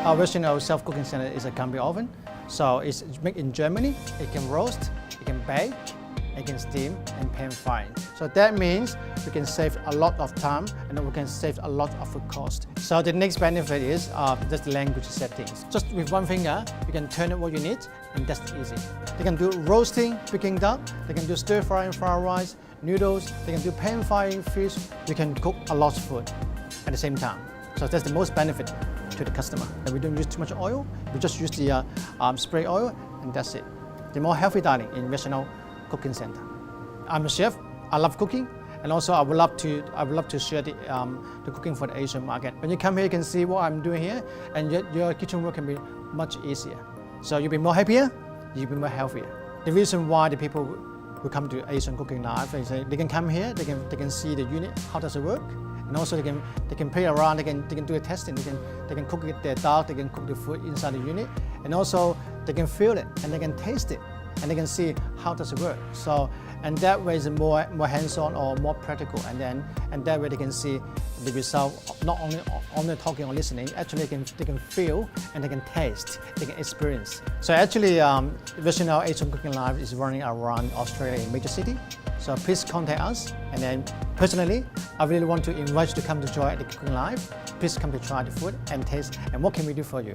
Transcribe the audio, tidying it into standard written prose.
Our revolutionise self-cooking center is a iCombi oven. So it's made in Germany. It can roast, it can bake, it can steam and pan frying. So that means we can save a lot of time and we can save a lot of food cost. So the next benefit is just the language settings. Just with one finger, you can turn it what you need, and that's easy. They can do roasting, Peking duck, they can do stir frying fried rice, noodles, they can do pan frying fish. You can cook a lot of food at the same time. So that's the most benefit to the customer. And we don't use too much oil, we just use the spray oil, and that's it. The more healthy dining in revolutionise cooking center. I'm a chef, I love cooking, and also I would love to share the cooking for the Asian market. When you come here, you can see what I'm doing here, and your kitchen work can be much easier. So you'll be more happier, you'll be more healthier. The reason why the people who come to Asian Cooking Live is they can come here, they can see the unit, how does it work, and also they can play around, they can do a testing, they can cook their duck, they can cook the food inside the unit, and also they can feel it and they can taste it. And they can see how does it work. So, and that way is more hands-on or more practical, and that way they can see the result, not only talking or listening. Actually, they can feel and they can taste, they can experience. So actually, revolutionise Asian Cooking Live is running around Australia in major city. So please contact us, and then personally, I really want to invite you to come to join the Cooking Live. Please come to try the food and taste, and what can we do for you?